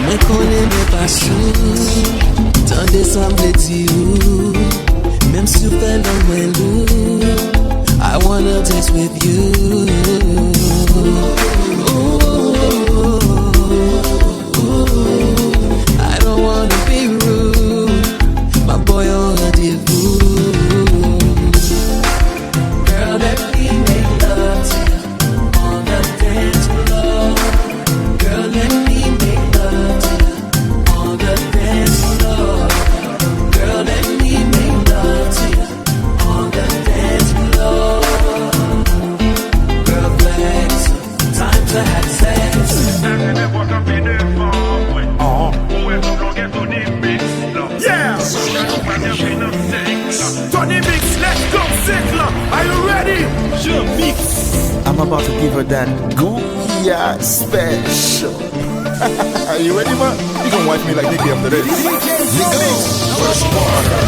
Moi connais mes passions, tant décembre dit ou, même si vous faites dans moi loup, I wanna dance with you. I don't wanna be rude, my boy on rendezvous. Girl, let me make love to you on the dance floor. Girl, let me make love to you on the dance floor. Girl, let me make love to you on the dance floor. Girl, flex, time to have sex. Yeah! Tony Mix, let's go, Sickler! Are you ready? Je mix! I'm about to give her that gouyad special. Are you ready, man? You gonna wipe me like Nicky after this. Nicholas, first water.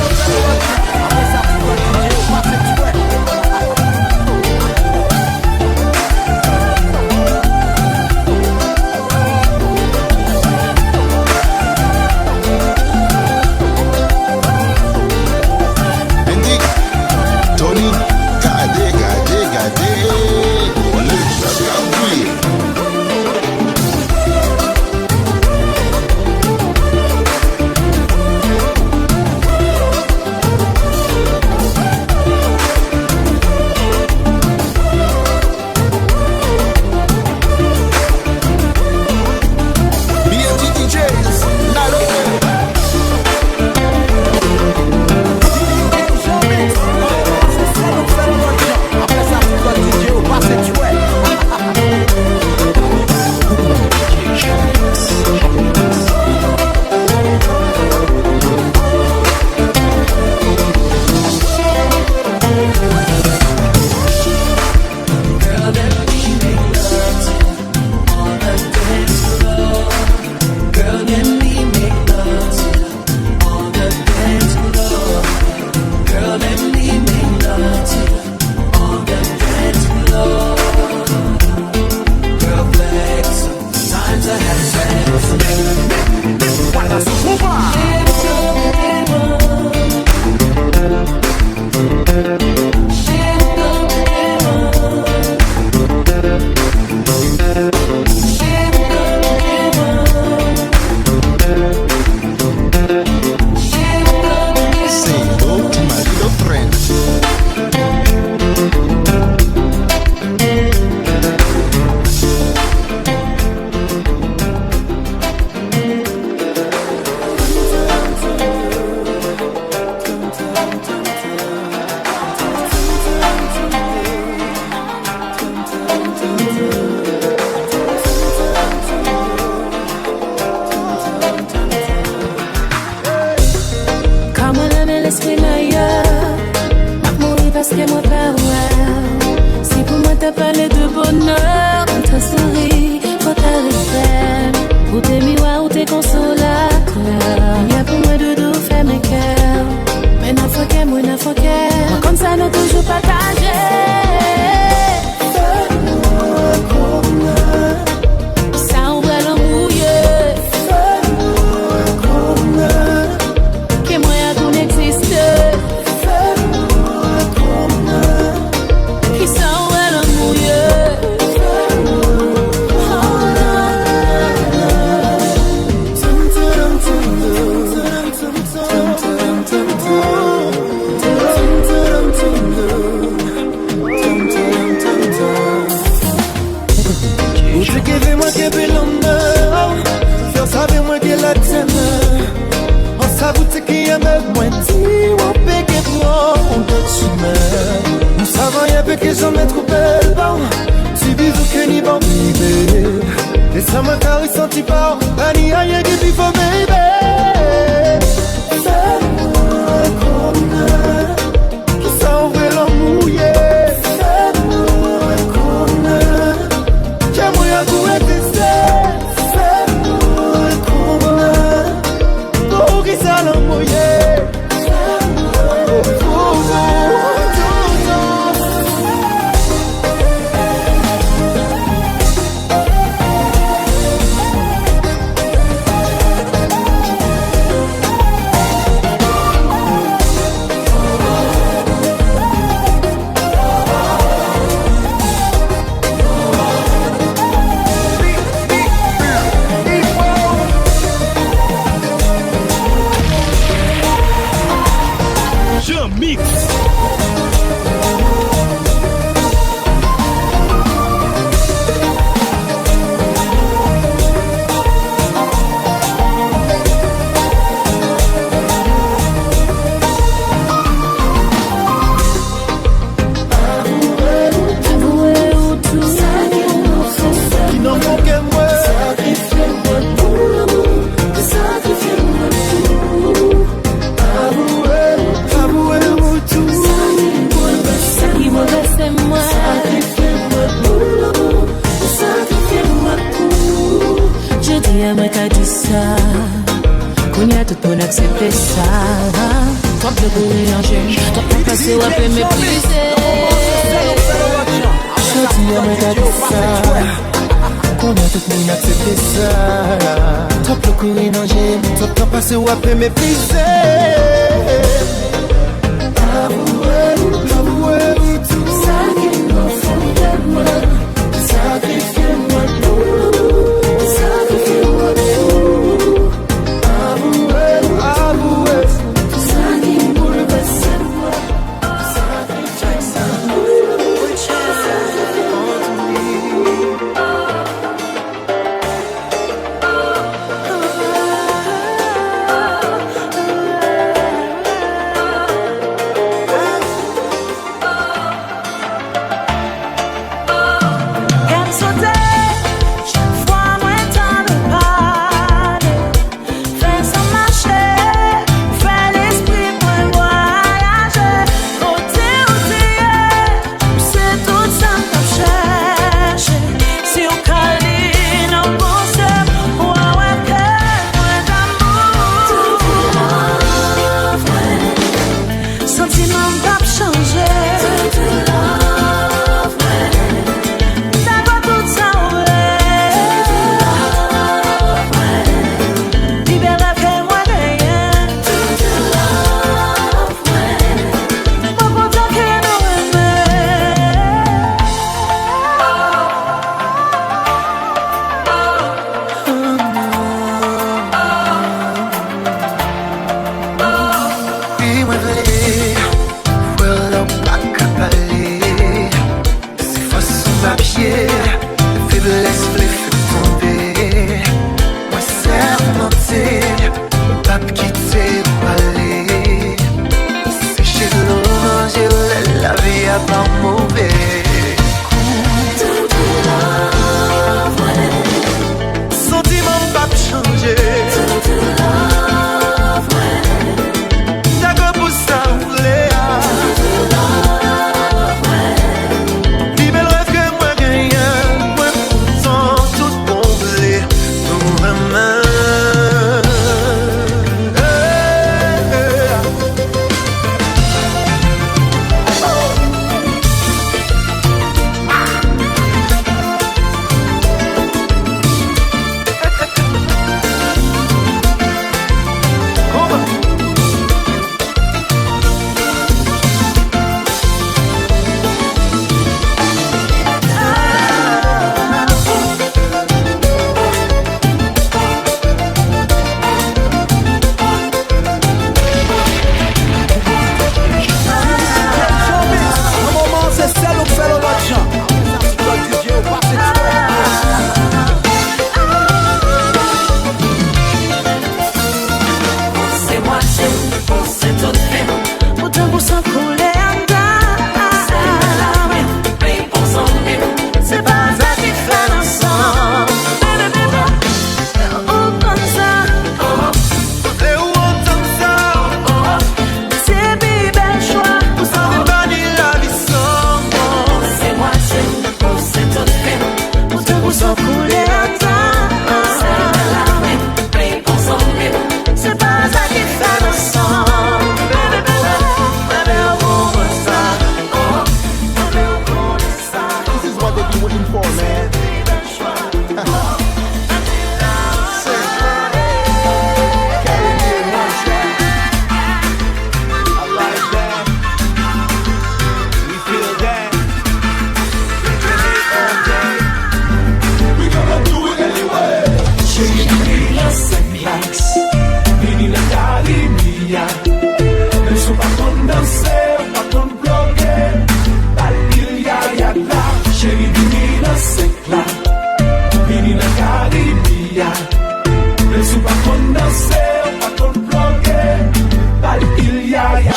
moi qu'a dit ça. Qu'on y a tout pour accepter ça. Toi plus pour mélanger, toi pas passer ou appeler mépriser. Sorti moi qu'a dit ça. Qu'on y a tout pour accepter ça. Toi plus pour mélanger, toi pas passer ou appeler mépriser. Avouez tout ça qu'il me faut de moi. Sacrifiez-moi tout. Sacrifiez-moi tout. Avouez tout ça qui bouleverse moi.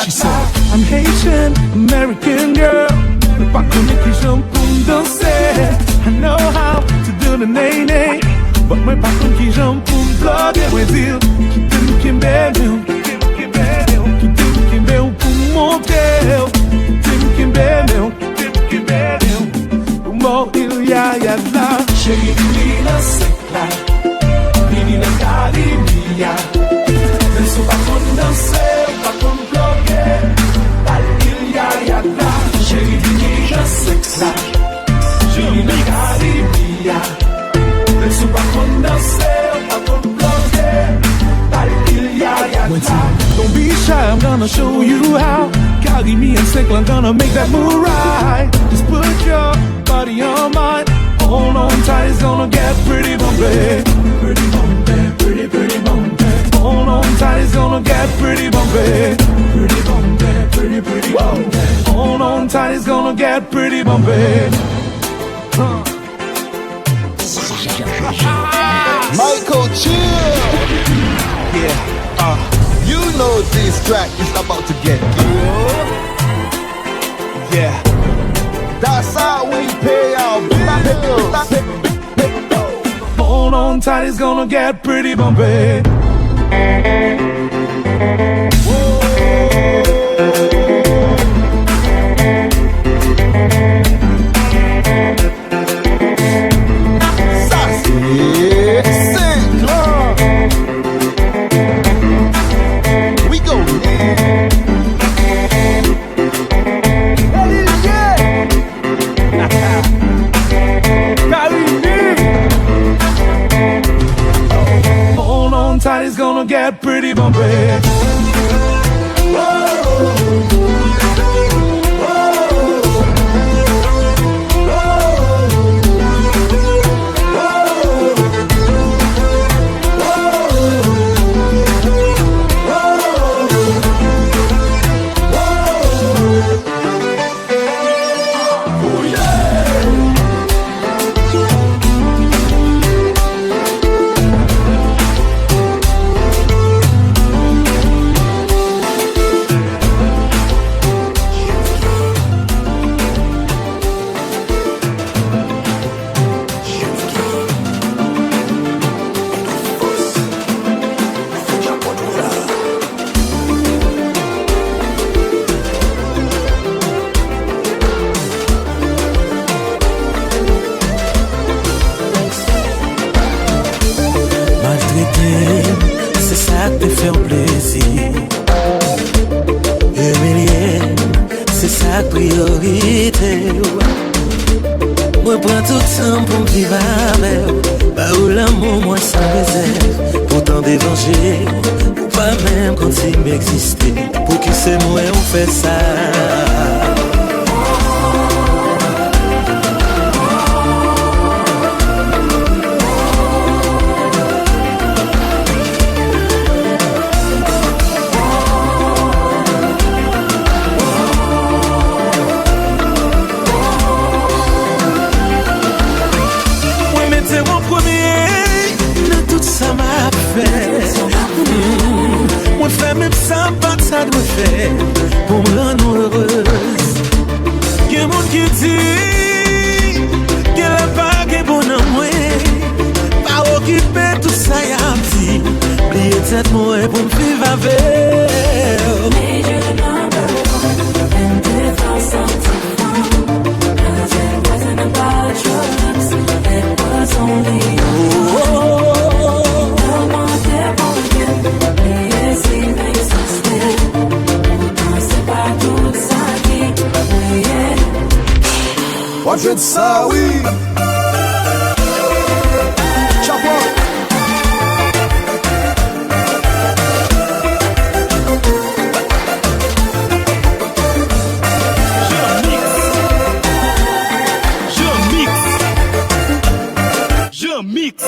She said, I'm Haitian, American girl. Me pa konnen ki jan pou m'danser. I know how to do the nay-nay, but me pa konnen ki jan pou m'blode. Mwen dil, ki tem kembe nou, ki tem kembe ou pou m'montre. Ki tem kembe nou, pou m'mou il ya la. Chéri, vini nan sek la, vini ya. Le sou pa kon danse, pa kon plonge, talil ya ya ya. Don't be shy, I'm gonna show you how. Carry me and sick, I'm gonna make that move right. Just put your body on mine. Hold on tight, it's gonna get pretty bumpy. Pretty bumpy, pretty, pretty bumpy. Hold on tight, it's gonna get pretty bumpy. Pretty bumpy, pretty, pretty bumpy. Hold on tight, it's gonna get pretty bumpy. Michael, chill. Yeah, You know this track is about to get good. yeah. That's how we pay our bills. Hold on tight, it's gonna get pretty bumpy. We go. Hold on tight, it's gonna get pretty bumpy. C'est ça qui te fait plaisir. Humilier, c'est ça priorité. Moi prends tout le temps pour me vivre avec. Bah où l'amour moi sans réserve. Pourtant déranger, ou pas même continuer d'exister. Pour qui c'est moi on fait ça. Moi fais même ça, pas ça doit faire pour me rendre heureuse. Y'a un monde qui dit qu'elle a pas de bon amour. Pas occupé tout ça y'a un petit. Oubliez cette moi pour me vivre avec. Made you the number one, and did it for something fun. 'Cause it wasn't about your looks, it was only you. Watch it, ça, oui. Chapeau. Je mixe.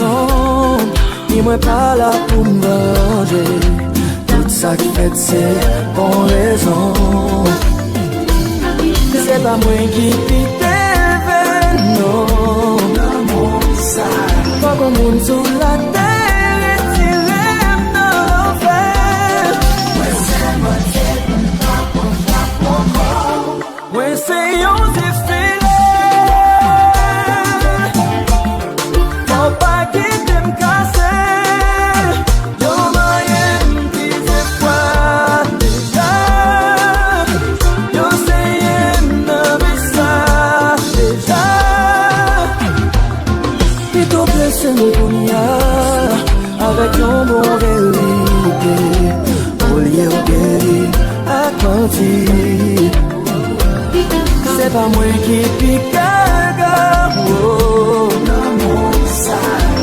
raison, ni moi pas là pour me venger. Tout ça qui fait c'est pour raison. C'est pas moi qui pique non. Pas comme monde sous la terre et tiré dans l'enfer. Ouais, c'est moi qui pas pour mon corps. Ouais, c'est on s'est fait. Faut pas quitter me casser. Yo, moyen qui se fois déjà. Yo, c'est avec un bon vérité, au lieu de guérir, attendu. C'est pas moi qui pique à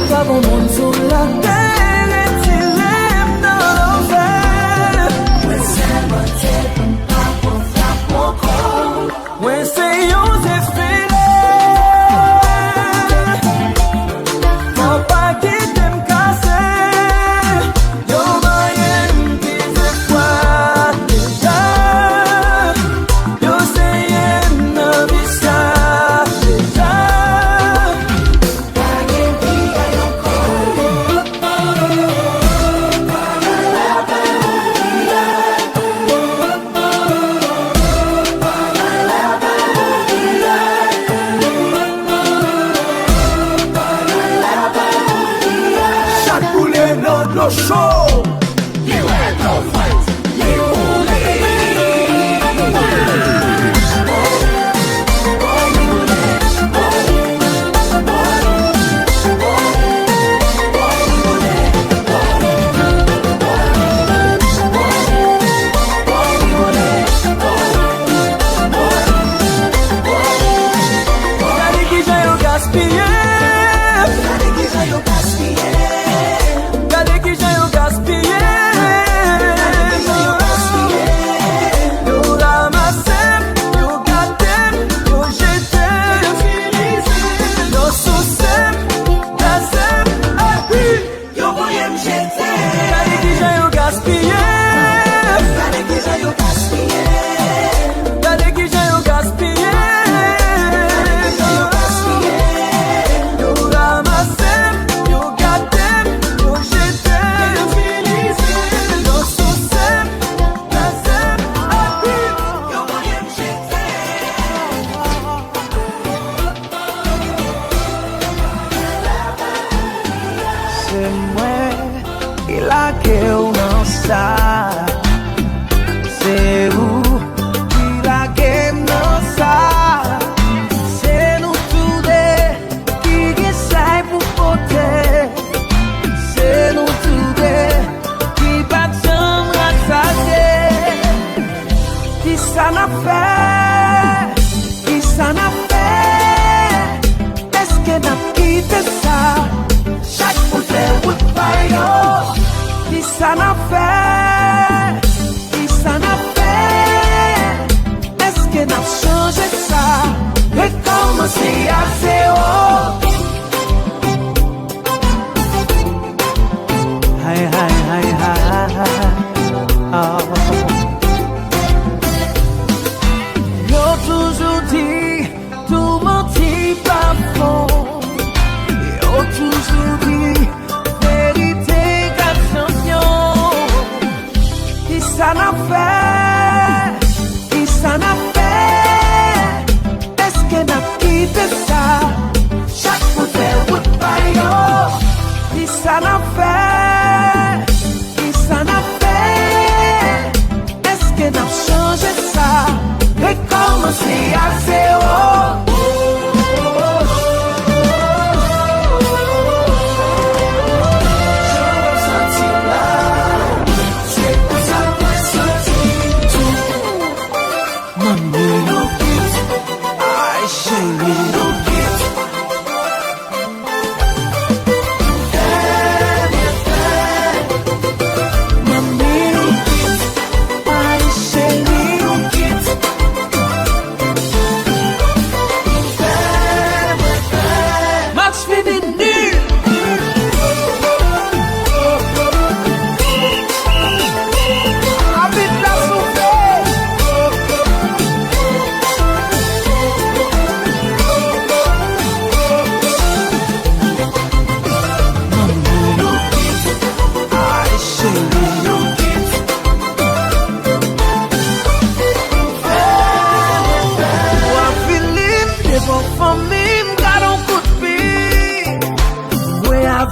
pas bon monde sur la terre et tu l'aimes dans l'enfer. Ouais, c'est moi qui pas pour faire mon corps. Ouais, c'est on s'est fait.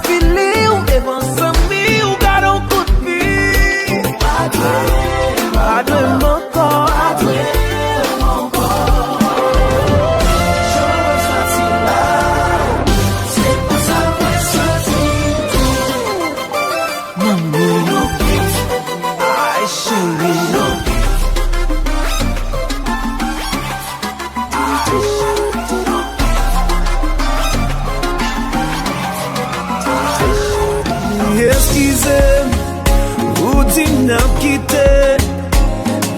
fili ou devant zami ou gardon coup de pied. Pas de mon corps,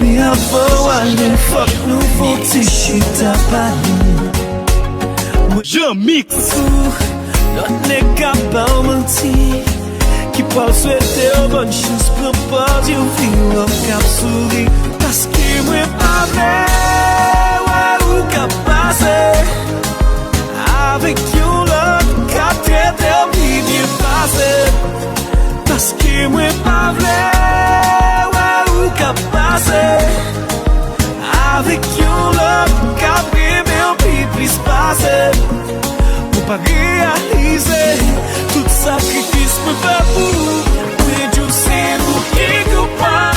mais avant aller fuck nous faut chita pas Je mix. notre n'est capable mentir qui peut souhaiter une bonne chance pour pas dire vivre cap sourire parce que moi pas vrai ou cap passer avec you l'autre cap traiter bien passer parce que moi pas vrai cap passer avec you l'autre cap bien plus passer pour pas réaliser tout sacrifice me fait pour mais Dieu c'est vous qui coupable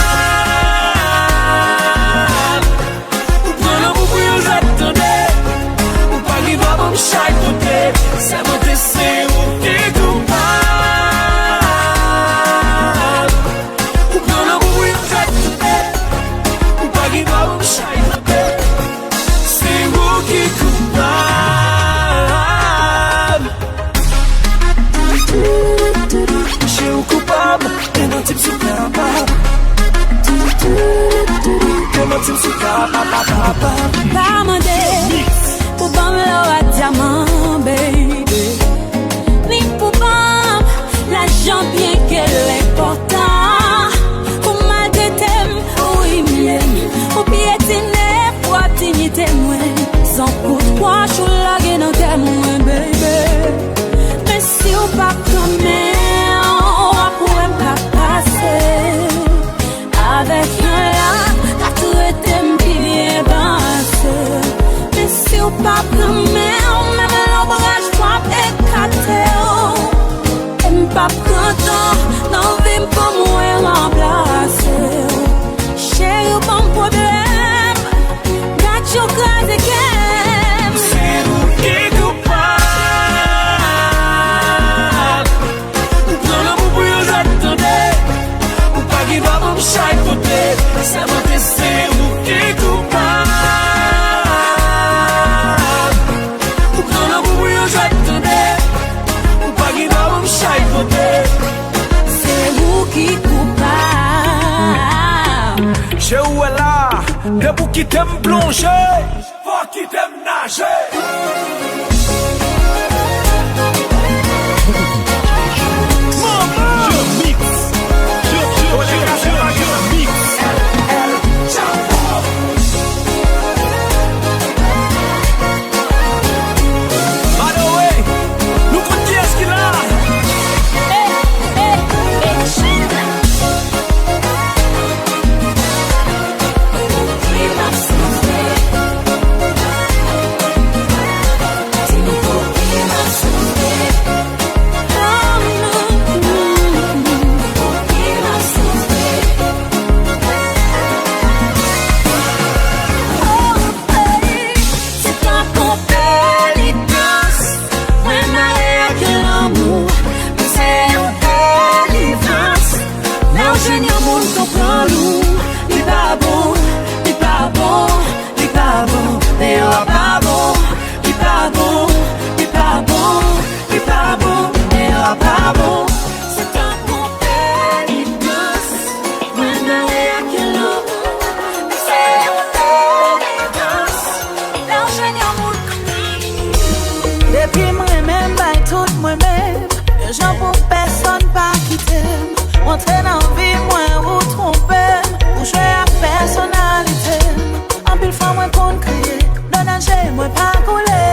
ou prendre vous pour j'attendais ou pas qui va bon chaque côté c'est mon c'est vous qui coupable ou prendre vous pour j'attendais ou pas qui va bon chaque côté c'est vous qui coupable. Pas mandé pour bam à diamant, baby. Ni pour bam l'argent bien qu'elle est important. Pour mal de thème, oui, m'aime. Pour piétiner, pour dignité, moi. Sans coup de poing, je suis là, dans témoin, baby. Mais si on pas comme on pourrait pas passer. Avec un là, t'as tout été bien passé. Mais si on pas prendre, même l'ombrage pas éclaté. Et pas prendre, non, vim pour moi remplacer. Chérie, bon problème, got your guys again. C'est vous qui coupable. Ou prendre vous pour vous attendez. Ou pas qui va bon chaque côté. Ça m'a fait c'est vous qui coupable. Ou prendre vous pour vous attendez. Ou pas qui va bon chaque côté. C'est vous qui coupable. Je où est là, de vous qui t'aime plonger, pas qui t'aime nager. Je mix. Je mix. By the way, nous comptons qui est-ce qu'il a? Depuis moi-même, tout moi-même, j'en pour personne pas quitter. Entrer dans la vie, moi, ou tromper, ou jouer à personnalité. En pile fois, moi, pour crier, dans danger, moi, pas couler.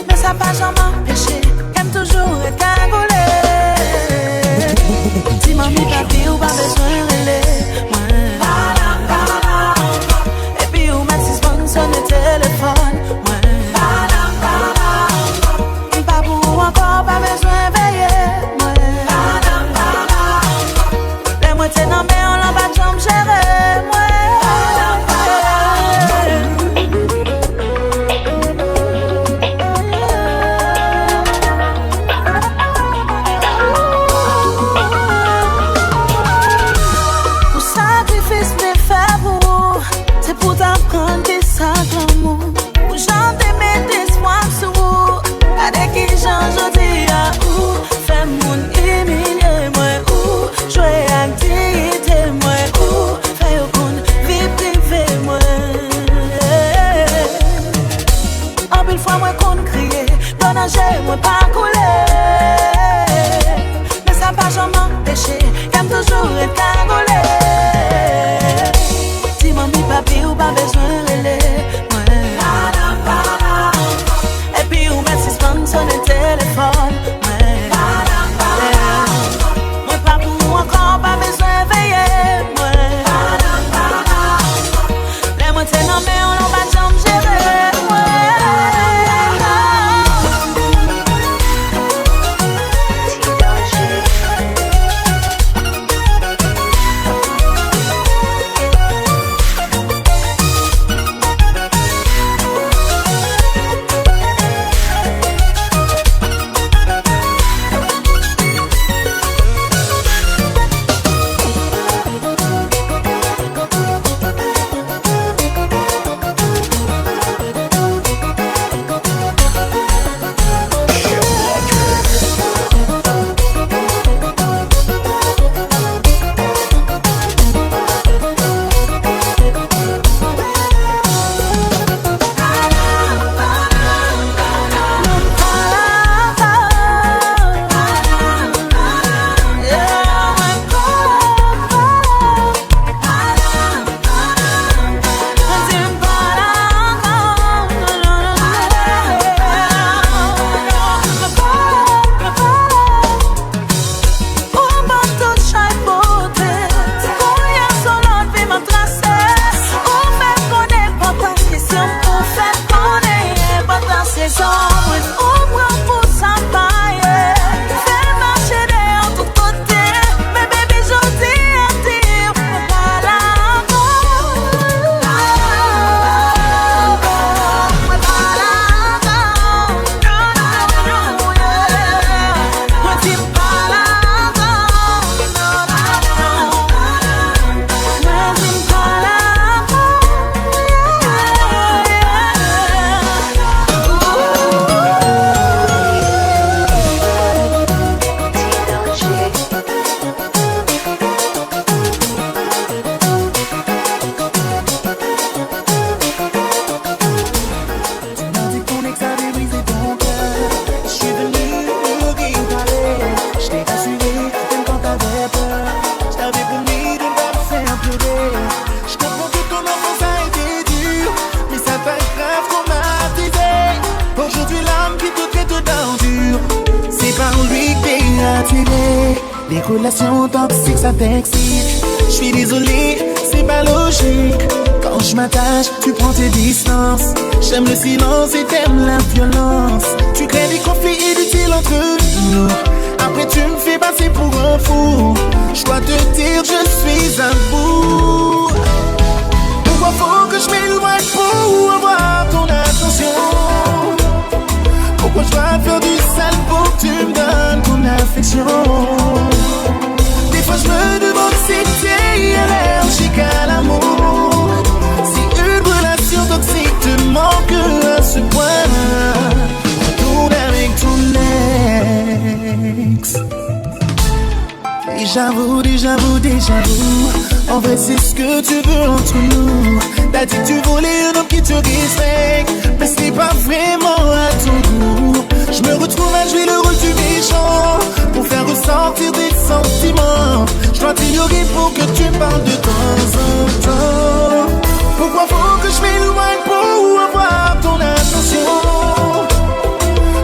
Mais ça pas jamais empêché, j'aime toujours être cagoulé. Si mamie, papi, ou pas besoin de relais, moi. Et puis, ou ma bonne sonne le téléphone, moi. Pas pour encore, pas attiré. Les relations toxiques, ça t'excite. Je suis désolé, c'est pas logique. Quand je m'attache, tu prends tes distances. J'aime le silence et t'aimes la violence. Tu crées des conflits inutiles entre nous. Après tu me fais passer pour un fou. Je dois te dire, je suis à bout. Pourquoi faut que je m'éloigne pour avoir ton attention? Pourquoi je dois faire du sale pour que tu me donnes ton affection? Des fois je me demande si t'es allergique à l'amour. Si une relation toxique te manque à ce point, retourne avec ton ex. Déjà vu. En vrai c'est ce que tu veux entre nous. T'as dit que tu voulais un homme qui te respecte, mais c'est pas vraiment à ton goût. Je me retrouve à jouer le rôle du méchant pour faire ressortir des sentiments. Je dois t'ignorer pour que tu parles de temps en temps. Pourquoi faut que je m'éloigne pour avoir ton attention?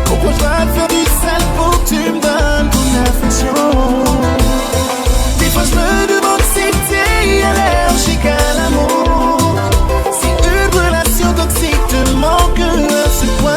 Pourquoi je dois faire du sale pour que tu me donnes ton affection? Des fois je me demande si t'es allergique à l'amour. Si une relation toxique te manque à ce point.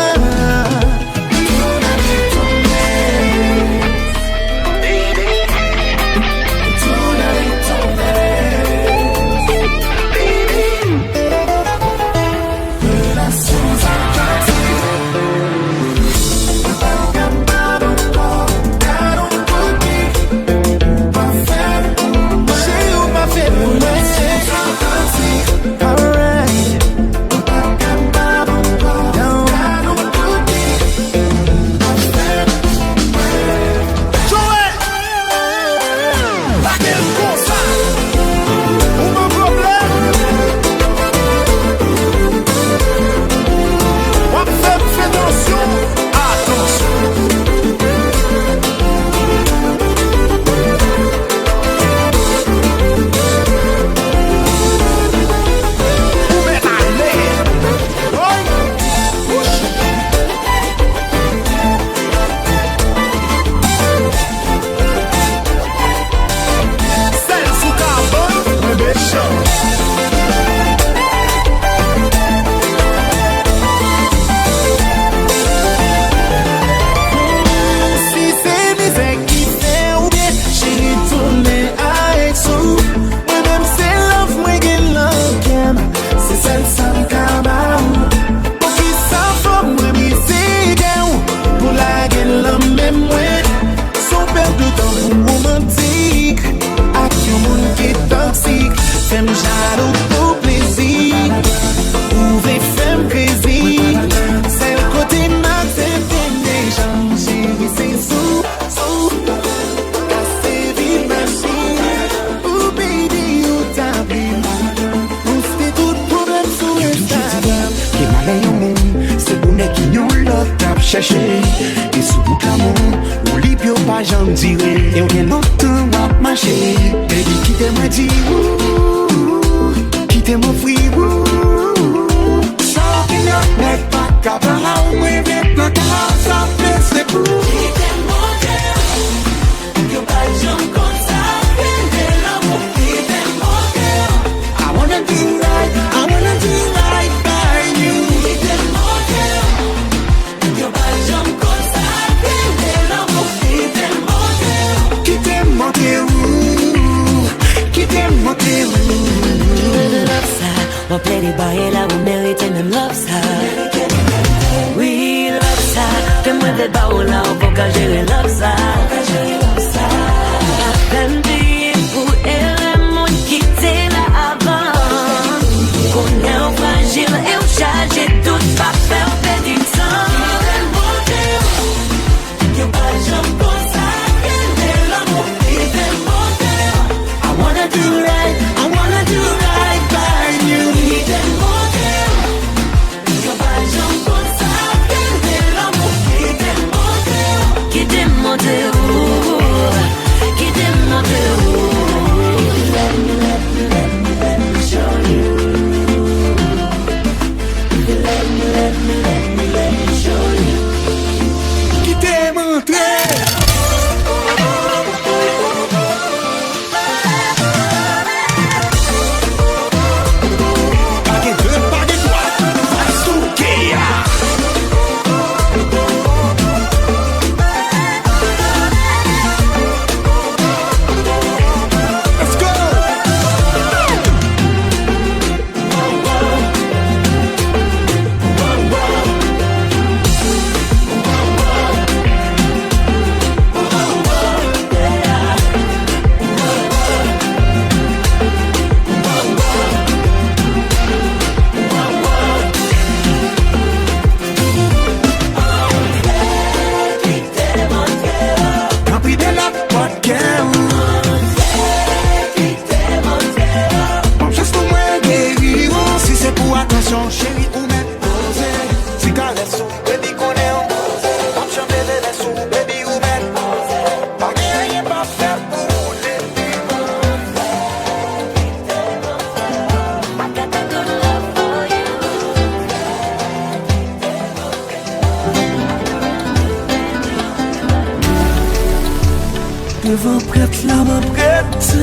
Devant prête, la main prête.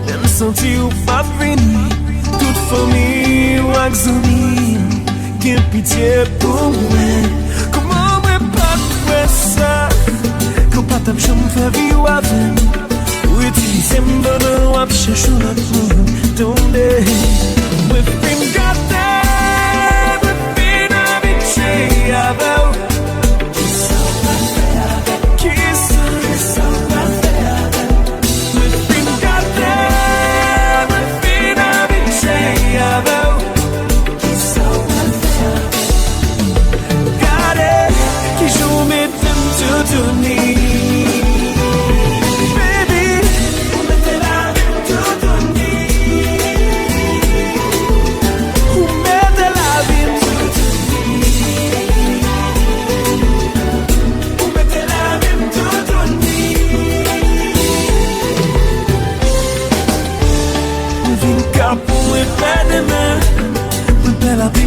Même senti ou pas vini. Toute famille ou axoni. Qu'un pitié pour moi. Comment moi pas faire ça? Quand pas ta chambre fait vivre avec. Ou utiliser mon bonheur ou à chercher l'autre monde. Tourner. With him got that. With him habitué avec.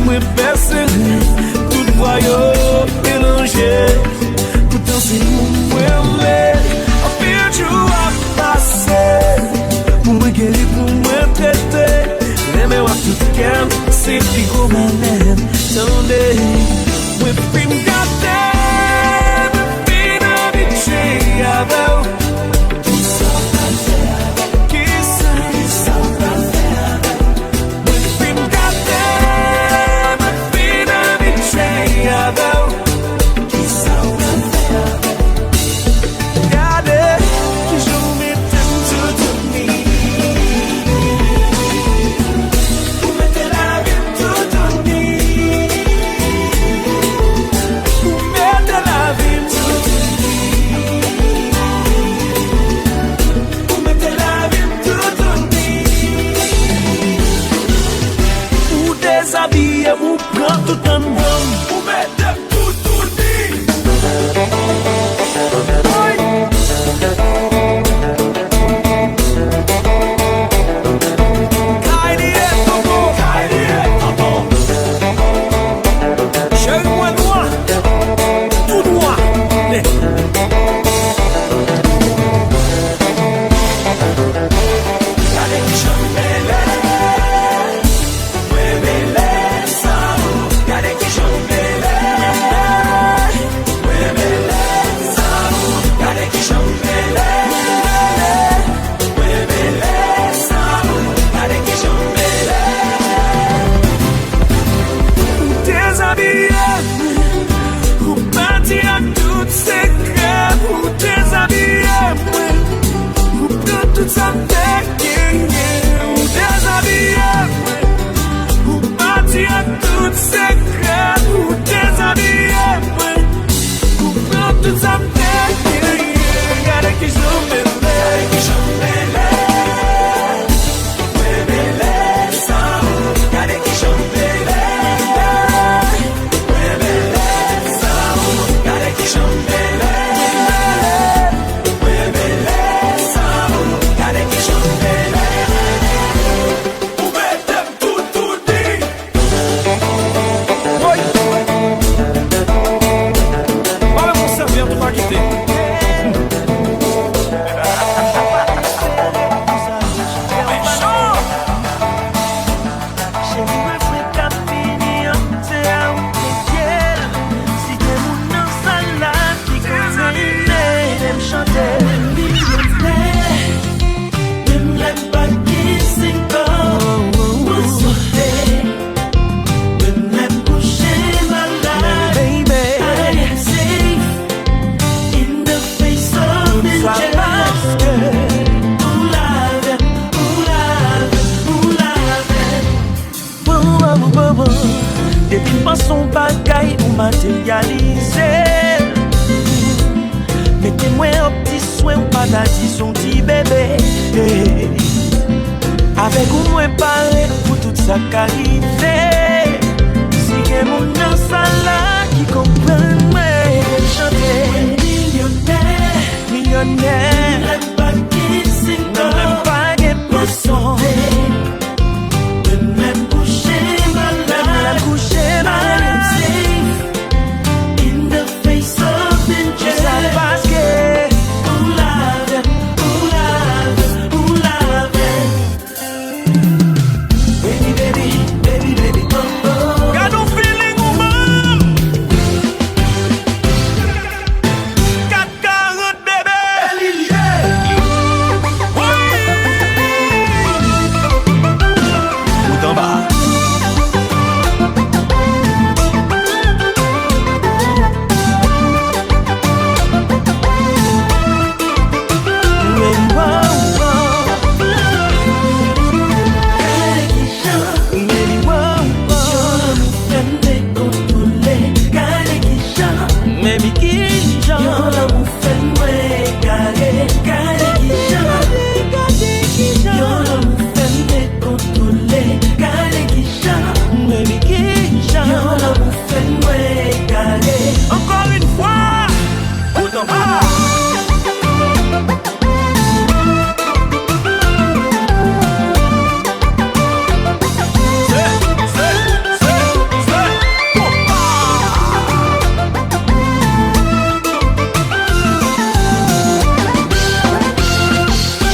Moi persévéré, tout voyou mélangé. Pourtant c'est mon moi-même. En pire jour à passer. Pour me guérir, pour me traiter. Les mecs à tout calme, c'est plus gros malade. Tendez, oui, puis me gâter. Me fin habitué à vous. Ou prend tout un homme. Ou mettez tout dit. KITE est tonton. KITE est tonton. J'ai moi droit. Tout droit. Son bagaille ou matérialisé. Mettez-moi un petit soin ou pas d'adi son petit bébé. Avec ou moins parler pour tout ça qu'arrivé. Si que mon nom ça là qui comprend moi chanter. Millionnaire, n'aime pas qui signe, n'aime pas qui poisson. Même coucher malade, coucher malade. In the face of danger. Parce que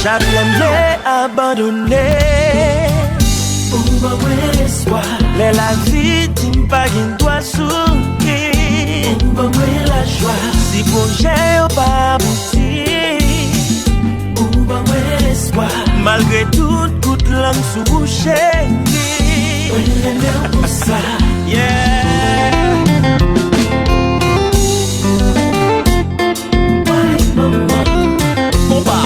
jamais abandonné. Ou ba mwen l'espoir. Mais la vie t'im pas gain doit sourire. Ou ba mwen la joie. Si projet ou pas abouti. Ou ba mwen l'espoir. Malgré tout coup de langue sous bouche. On l'aime pour ça. Yeah. Kompa.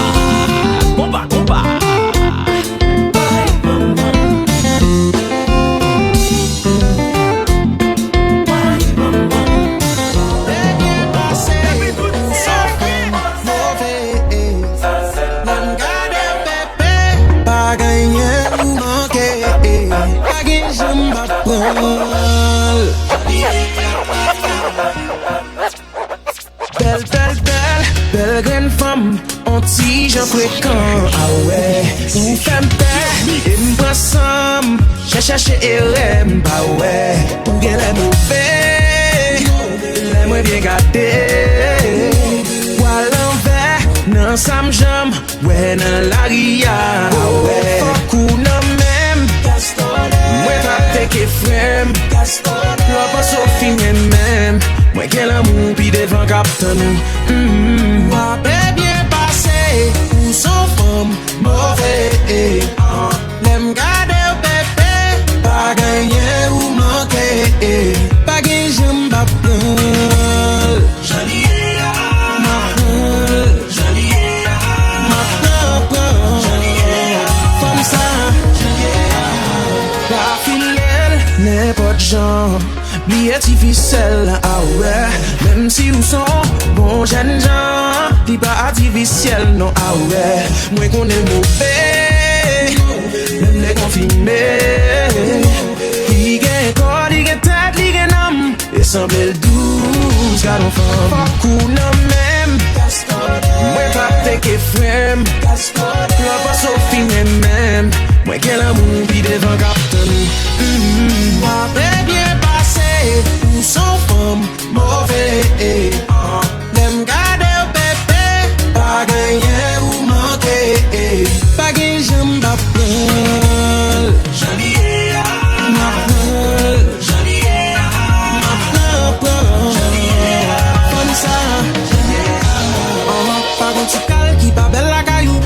Belle grande femme, on t'y j'en fréquent. Ah ouais, ou femme paix, et m'ensemble, cherche et l'aime, bah ouais. Ou bien les mauvais, les moins bien gâtés. Ou à l'envers, non ça me jambe, ouais, non la ria. Ah ouais, fuck ou non même, moi t'as t'es frère, l'on pas Sophie même. Moi quel amour pis devant captain. Moi bien passé ou sans forme mauvais. L'aime garder au bébé, pas gagner ou manquer. Pas gagner j'aime pas prendre. J'allais comme ça. La fidèle n'importe genre. Billet difficile, ah ouais. Même si nous sommes bons jeunes gens, dis pas artificiel, non, ah ouais. Moi qu'on est mauvais, même les confirmés. Il gagne corps, il gagne tête, il gagne âme. Et semble douce, car on fait fuck ou non même. Moi pas t'es frère, toi pas Sophie même. Moi quel amour, pis devant captain. Moi bien passé, ou sans forme mauvais. L'aime garder au bébé, pas gagner ou manquer. Pas gagner j'aime pas prendre. J'allais comme ça. Pas qu'on t'y cale qui pas belle la caillou.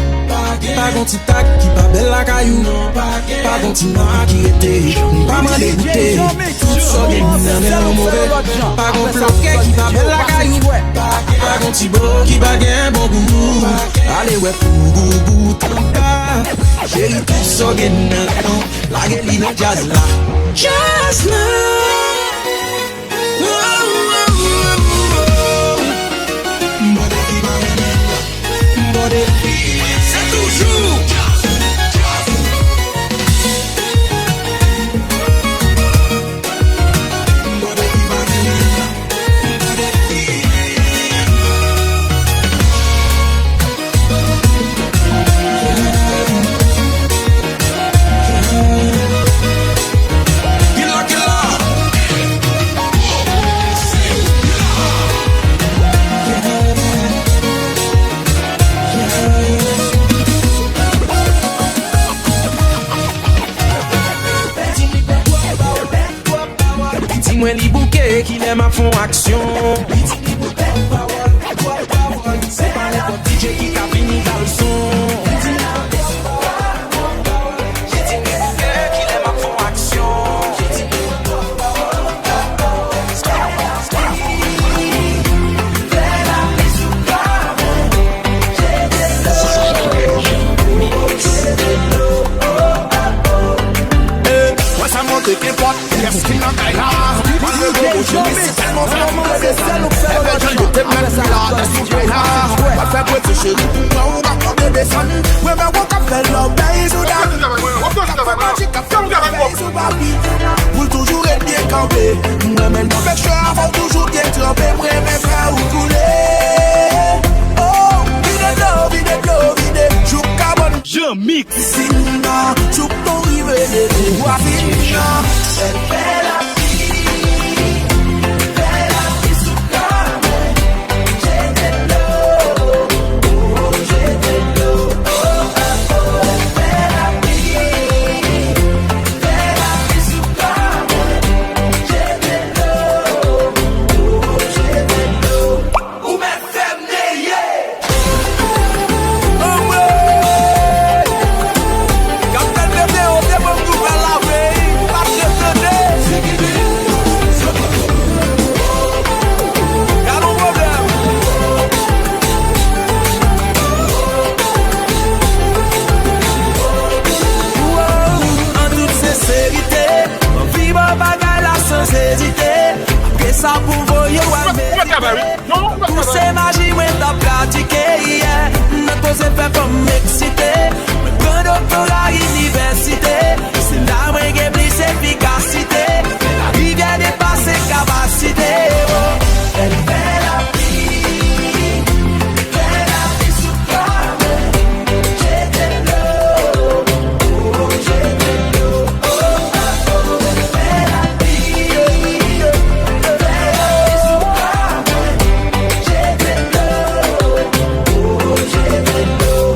Pas qu'on t'y tac qui pas belle la caillou. Pas qu'on t'y noir qui était pas mal dégoûté. Tout ça des mineurs mauvais. Pas qu'on floqué qui pas belle la caillou. Pas qu'on t'y beau qui pas gain bon goût. Allez ouais pour goût j'ai eu tout ça des mineurs. La gueule dans jazz là. Jazz là. C'est toujours moi li bouquet qui l'aime à fond action. C'est pas n'importe DJ qui a fini dans le son. T'es potes, qu'est-ce qu'il en gagne là? Moi le gros, je me suis tellement fait. Et ben je le t'aime même plus là, t'es sous le là. Va faire quoi ce chéri? Moi on va prendre des descendre. Ouais mais on va faire love days ou that. On va faire magique, on va faire days ou baby. Pour toujours être bien campé. Moi même dans fait choix, faut toujours bien trempé. Moi même frère ou couler. Oh, vide l'eau, vide. Joue carbone. Je mix. Sinna, joue ton rive de voix finna. Elle fait la vie sous carbone. J'ai de l'eau, oh j'ai de l'eau. ça pour voyer ou c'est magie, moi t'as pratiqué. Notre cause est fait comme m'exciter. Mon doctorat université. C'est là où j'ai plus efficacité. La rivière dépasse ses capacités. Elle fait la vie sous flamme. J'étais l'eau, j'étais l'eau. Elle fait la vie sous flamme. J'étais l'eau, j'étais l'eau.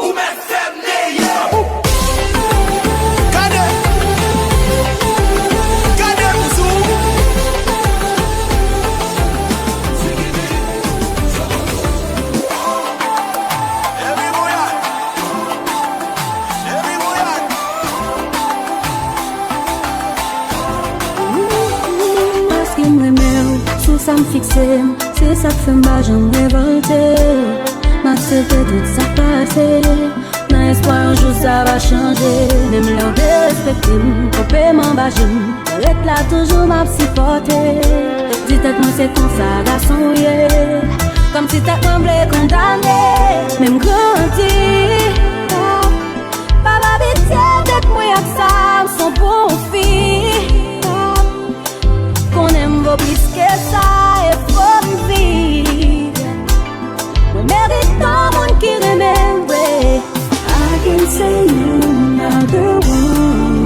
Ou même fermé, Parce que moi-même, sous ça me fixait, c'est ça que fait ma jambe révoltée. M'accepter tout ça passé. Dans l'espoir un jour ça va changer. Même l'heure de respecter, couper mon bâche. Être là toujours m'a supporté. Dis-toi moi c'est comme ça, garçon, yeah. Comme si t'as tremblé condamné. Même grandi. Papa pitié d'être moi avec ça, son bon fille. Qu'on aime vaut plus que ça et faut me vivre. Moi mérite un monde qui remember. I can say you another one.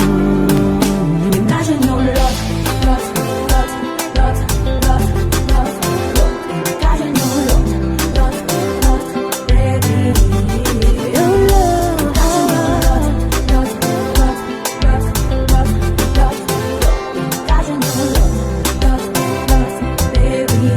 Imagine your love, love, love, love, love, love, love. Imagine your love, love, love, baby. Your love, love, love, love, love, love, love. Imagine your love, love, love, baby.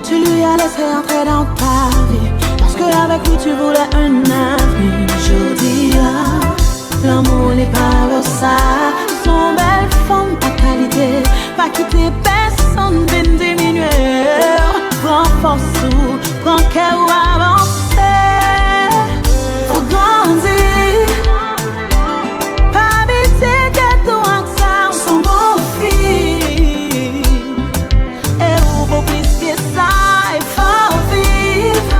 Tu lui as laissé entrer dans ta vie parce que avec lui tu voulais un avenir. Je dis l'amour n'est pas pour ça. Son belle femme pas qualité, pas quitter personne, ben diminuer. Prends force ou prends cœur ou avancer. Faut grandir. Pas habiter que tout ensemble son beau fils. Et où vaut plus que ça, il faut vivre.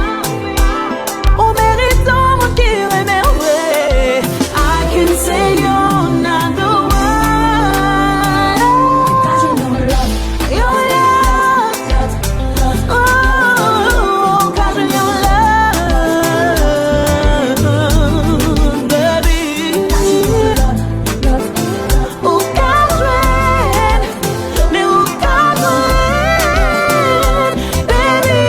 On mérite un monde qui remercie. I can say you're not the one. Imagine your love, your love, love, love. Oh, imagine your love, baby. Imagine your love, love, love. Oh, Catherine, mais oh, Catherine, baby.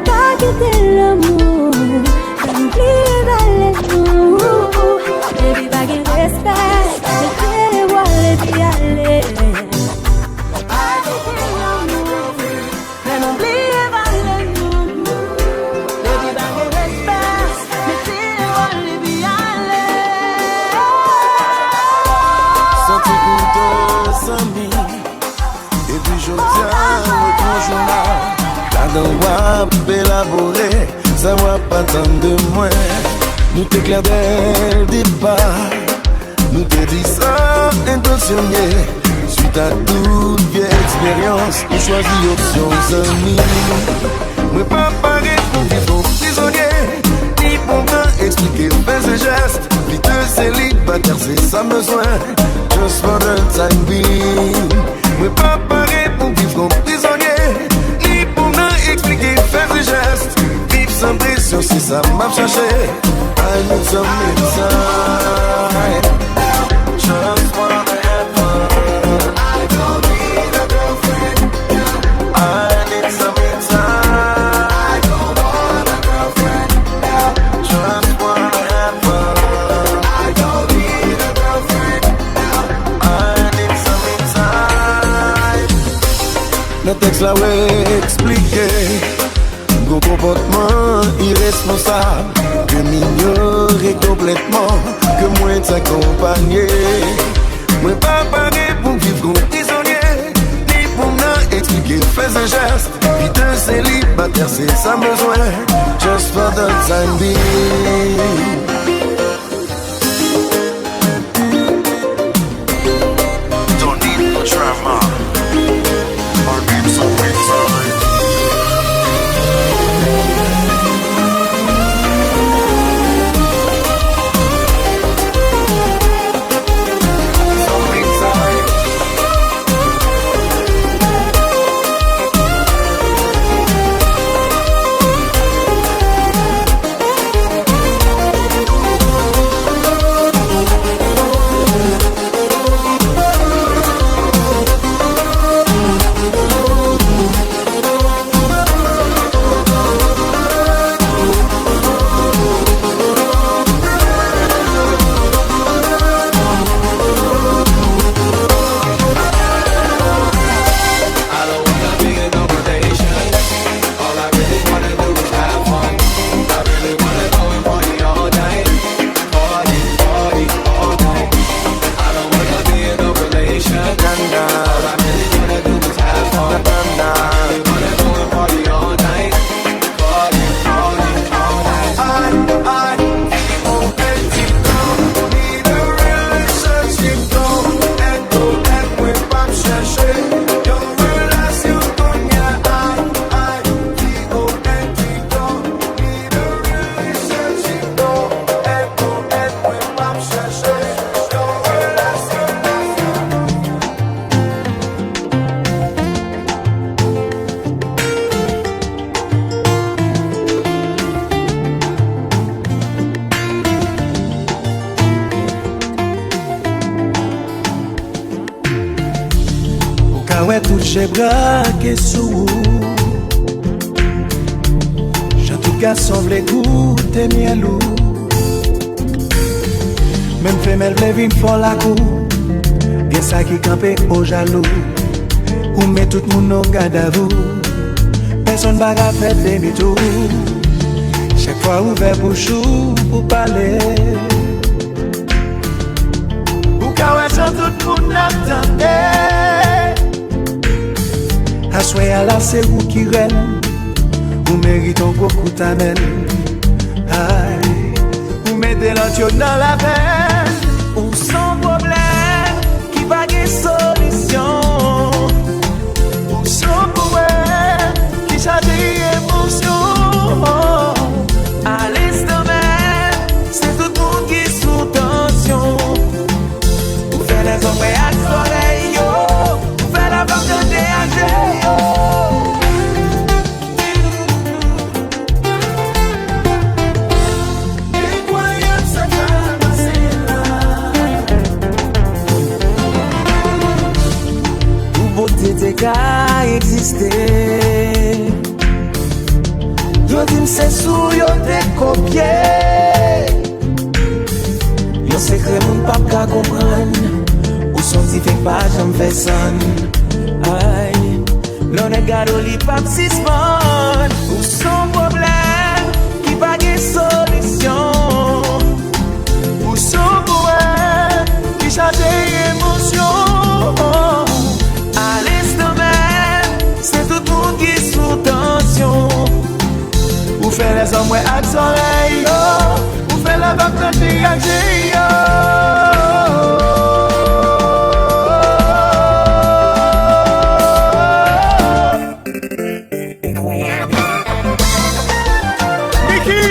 Pas quitter l'amour, oublier les jours. Baby, pas qu'il respect, laisser les voiles et puis aller. Pas quitter l'amour, même oublier les jours. Baby, pas qu'il respect, laisser les voiles et puis aller. Senti pour deux amis. Et puis je tiens mon journal. Là dans wap élaboré, ça va pas tant de moins. Nous t'éclaire dès le départ. Nous te dit ça intentionné. Suite à toute vieille expérience, nous choisis options amis. Moi pas pareil pour vivre prisonnier. Ni pour me expliquer fais et gestes. Vie de célibataire c'est ça besoin. Just for the time being. Mais pas pareil pour vivre comme prisonnier. Ni pour me expliquer fais et gestes. Vivre sans pression si ça m'a cherché. I need some inside. Just wanna have fun. I don't need a girlfriend. I need some inside. I don't want a girlfriend. Just wanna have fun. I don't need a girlfriend. I need some inside. Le texte là ouais expliqué. Gros comportement irresponsable que m'ignorer complètement, que moi t'accompagner. Moi pas pareil pour vivre comme prisonnier, ni pour me expliquer fais un geste. Vie de célibataire c'est ça besoin. Just for the time being. Don't need no drama. I need some time. J'ai braqué sous. J'ai tout cas semblé goûter miel ou. Même fait mes vle fort la cour. Bien ça qui campait au jaloux. Ou met tout le monde au garde à vous. Personne va faire demi-tour. Chaque fois ouvert bouchou pour parler. Ou quand tout le monde attendait. Assoyez à la c'est vous qui règne. Vous méritez beaucoup t'amène. Aïe, vous mettez l'antiot dans la veine. Ou sans problème, qui va des solutions. Ou sans problème, qui change d'émotion. À l'instant même, c'est tout le monde qui est sous tension. Vous faites les ombres à soleil, yo. Vous faites la vente de DAG. Qu'à exister. Yo dis c'est sous yo te copié. Yo secret moun pa ka comprendre. Ou son ti fait pas j'en fais son. Aïe, l'on est gado li pa psisman. Ou son problème qui pa gen solution. Ou son problème qui change émotion. C'est tout le monde qui est sous tension. Vous faites les hommes à soleil, vous faites la vague de DAG. Mickey,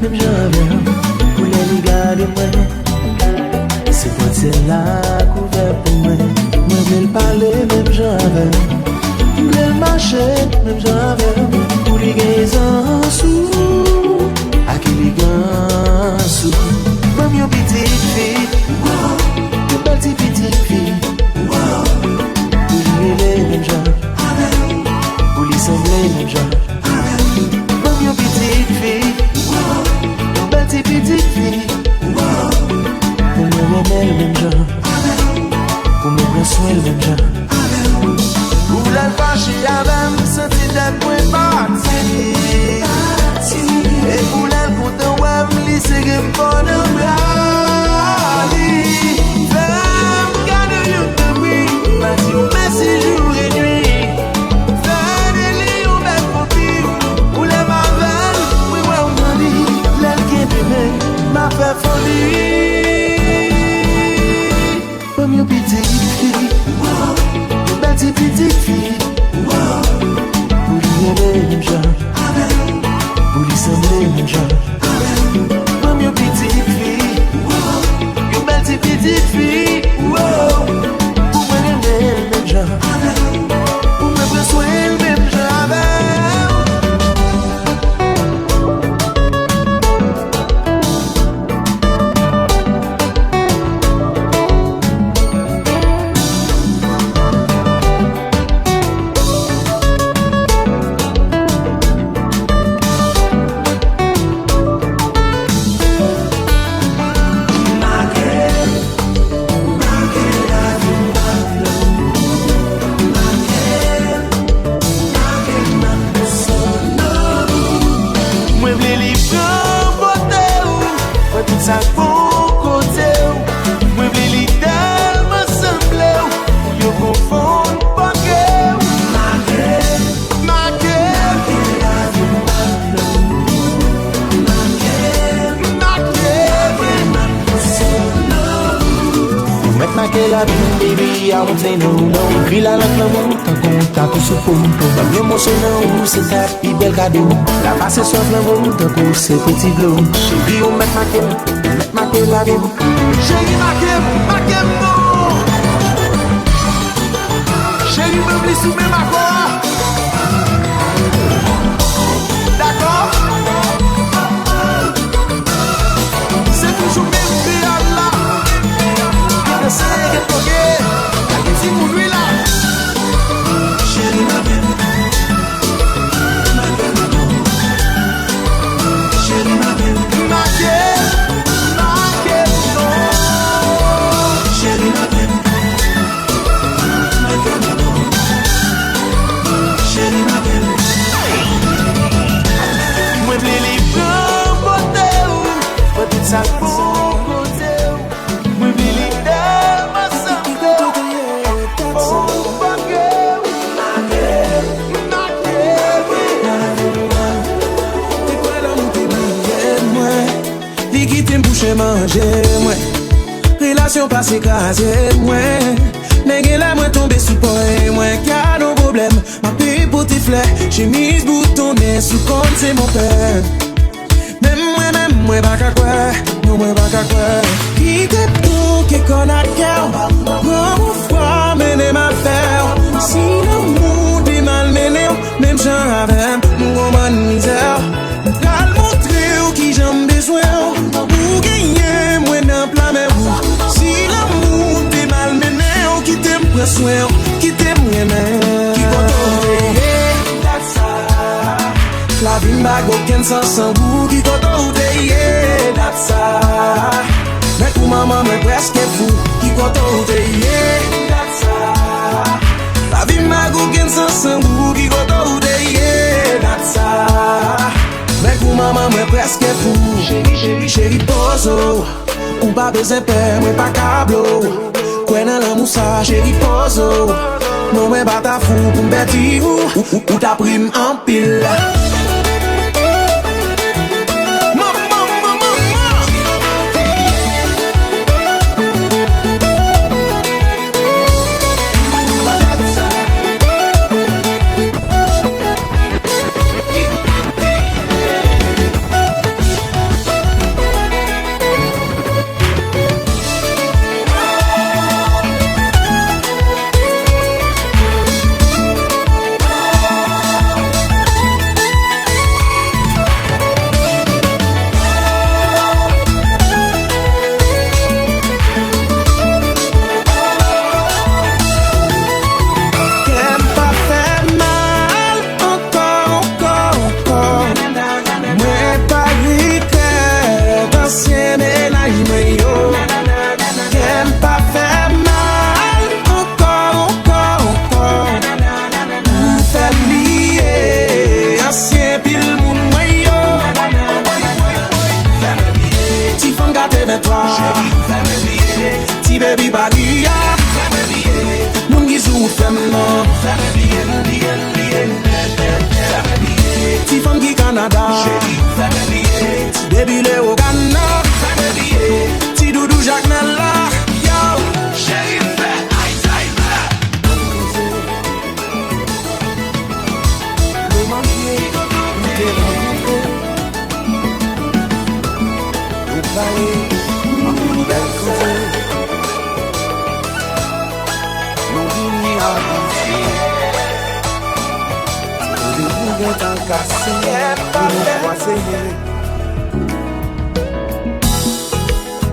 même j'avais pour les regarder moi. C'est quoi celle-là couvert pour moi. Moi je le parler même j'avais. Le marché même j'avais pour les gaisons sous. À qui les gars sous. Même une petite fille. Une petite fille. Pour les mêmes gens. Pour les sembler même gens. Même une petite fille. Une petite fille. Pour me remettre le même genre. Pour me prendre soin le même genre. Pour la fâcher avec me sentir d'être point parti. Et pour la content ouais me laisser me prendre un bras. Femme garde you de oui. Vas-y on merci jour et nuit. Fais des lits on met copie. Pour les marvels, oui ouais on m'a dit. L'aile qui est bébé m'a fait folie. Comme une petite fille, une belle petite fille. Pour lui aimer les mêmes gens, pour lui sembler les mêmes gens. Comme une petite fille, une belle petite fille. Pour moi aimer les mêmes gens, pour me prendre soin les mêmes gens. Baby, I won't say no, no. Feel like l'amour, t'as tout ce pompe. Même émotionnel, c'est ta plus belle cadeau. La face sur l'amour, t'as tout ce petit glow. Chérie, on met ma gueule la vie. Chérie, ma gueule, non. Chérie, me glisse sous mes macos. D'accord? C'est toujours même créal là. C'est que toqué, la musique pour lui là. Chérie ma belle, chérie ma belle, ma gueule, non. Chérie ma belle, chérie ma belle. Moi je les prends beauté ou tout ça pour côté. Moi je les boucher manger moi relation pas s'écraser moi nègre la moi tomber sous poing moi car nos problèmes ma paix pour tes fleurs j'ai mis bouton nez sous compte c'est mon père même moi pas qu'à quoi non moi pas qu'à quoi qui te pour que qu'on a cœur mon foi mener ma faire si le monde est mal mené même j'en avais mon bonne misère cal montrer qui j'en besoin pour gagner moi dans plein mais si l'amour est mal mené qui t'aime prend soin qui t'aime aimer qui compte la vie m'a aucun sens sans goût qui compte that's ça mais pour maman mais presque fou qui compte that's ça la vie m'a aucun sens sans goût qui compte that's ça mais pour maman moi presque fou chérie poso ou pas besoin père moi pas câblo quoi dans la moussa chérie poso non mais pas ta fou pour me bêtir ou ta prime en pile.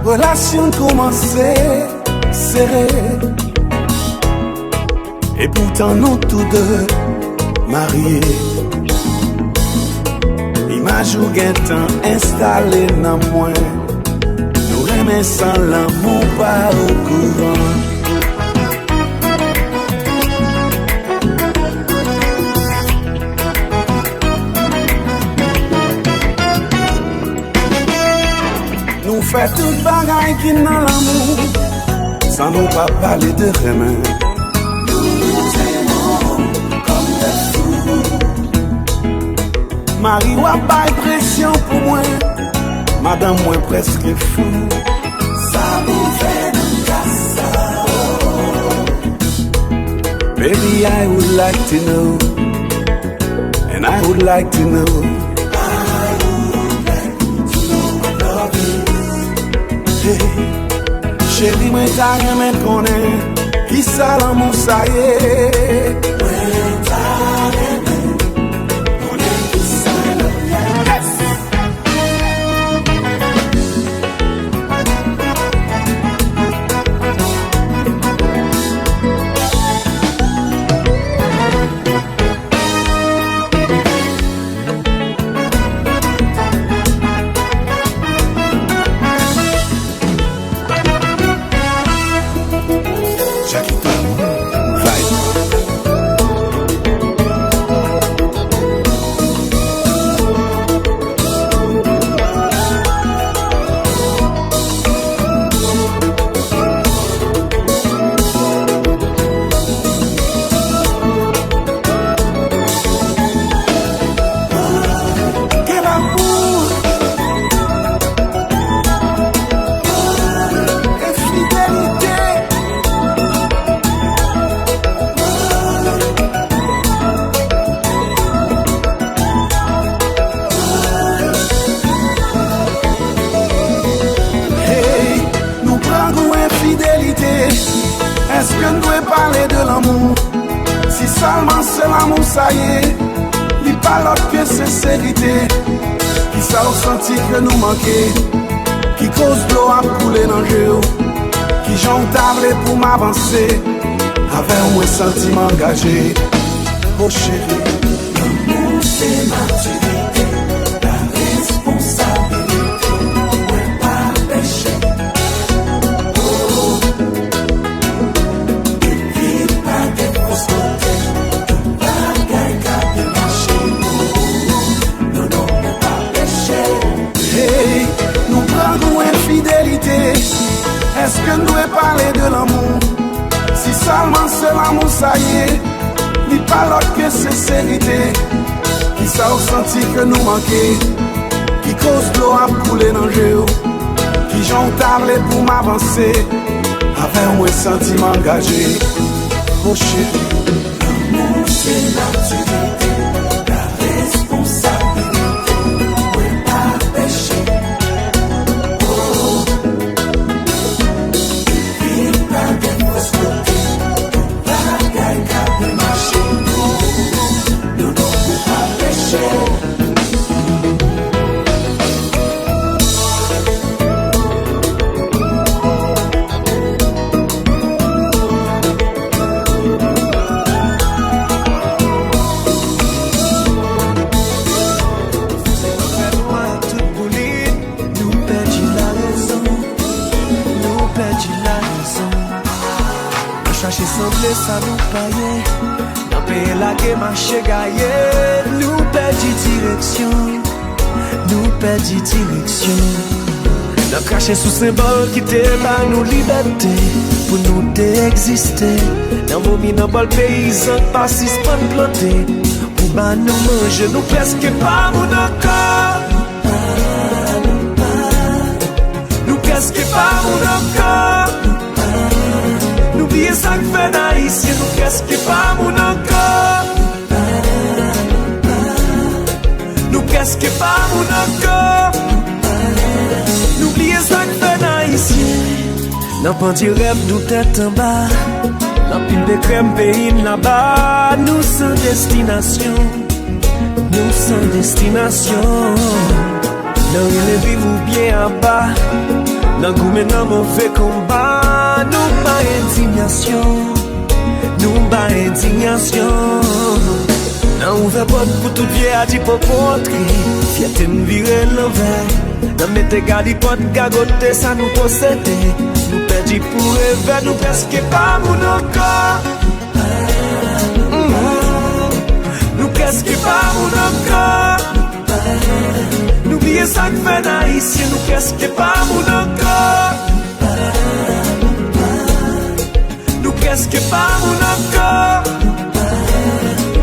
Relation commencée, serrée, et pourtant nous tous deux mariés. Image ou guettant installé dans moi, nous remet sans l'amour pas au courant. Nous fait tout bagaille qui dans l'amour, sans nous pas parler de remède. Marie ou a pas pression pour moi, madame moi presque fou. Ça nous fait un baby, I would like to know, and I would like to know, hey, chérie, moi t'as jamais connu, qui ça l'amour ça y est. Est-ce que nous devons parler de l'amour? Si seulement c'est l'amour, ça y est, il pas l'autre que sincérité. Qui ça ressenti que nous manquait, qui cause de l'eau à couler dans le jeu, qui j'en tablé pour m'avancer, avec un sentiment engagé. Oh chérie, l'amour c'est maturité, la responsabilité, ouais pas péché. Est-ce que nous devons parler de l'amour? Si seulement c'est l'amour, ça y est, il pas l'autre que sincérité. Qui ça ressenti que nous manquait, qui cause de l'eau à couler dans le jeu, qui j'en tablé pour m'avancer, avec un sentiment engagé. Oh chérie, l'amour c'est maturité, la responsabilité, ouais pas péché. Ça nous paye, dans le pays là qui marche gaillé, nous perdons direction, nous perdons direction. Nous cracher sous symbole qui t'aime nous liberté, pour nous d'exister. Dans vos mines, dans le paysan, pas si pas planté, pour bah nous manger, nous presque pas mon encore. Nous presque pas mon encore. N'oubliez ça que fait d'Haïtien, nous qu'est-ce qui pas mon encore. Nous qu'est-ce qui pas mon encore. N'oubliez ça que fait d'Haïtien. Dans petit rêve nous tête en bas, Dans pile de crème pays là-bas, nous sans destination. Nous sans destination. Dans les vivre ou bien en bas. Dans le goût maintenant mauvais combat. Nous pas indignation. Nous pas indignation. Dans ouvert porte pour tout vieux à dire pour rentrer. Fierté nous virer l'envers. Dans mes garder porte gagoter ça nous posséder. Nous perdis pour rêver, nous presque pas mon encore. Nous presque pas mon encore. N'oubliez ça que fait haïtien, nous presque pas mon encore. Nous presque pas mon encore.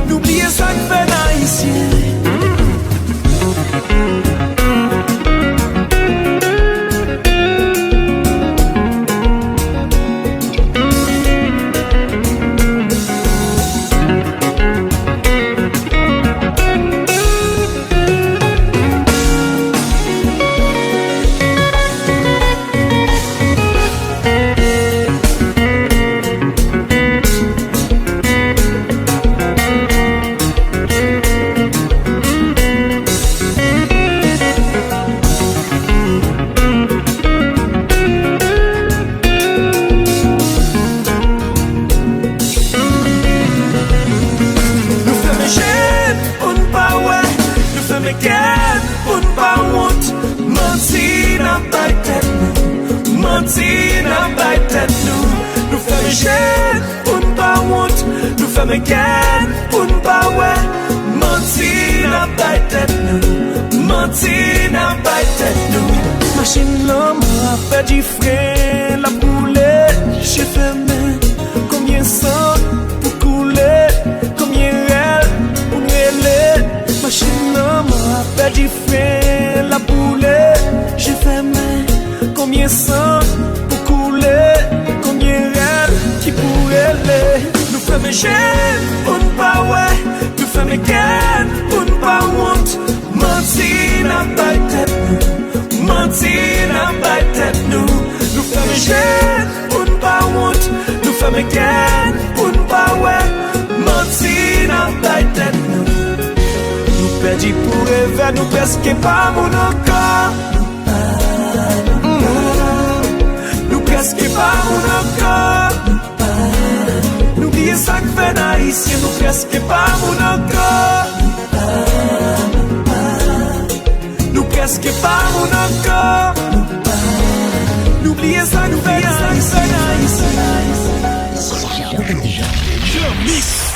N'oubliez ça que fait haïtien. Machine l'homme a fait du frein, la boulette, j'ai fermé. Combien sang pour couler, combien elle pour mêler. Machine l'homme a fait du frein, la boulette, j'ai fermé. Combien sang pour couler, combien elle qui pourrait les. Nous faisons gêne pour ne pas ouais, nous faisons gain pour ne pas honte. Mentir n'a pas tête. Mentir n'a pas tête nous. Nous faisons gêne pour ne pas honte. Nous faisons gain pour ne pas ouais. Mentir n'a pas tête nous. Nous perdis pour rêver, nous presque pas mon encore. Nous presque pas mon encore. N'oubliez ça que fait haïtien, nous presque pas mon encore. Nous presque pas mon encore. N'oubliez ça, nous fait haïtien. Je mixe.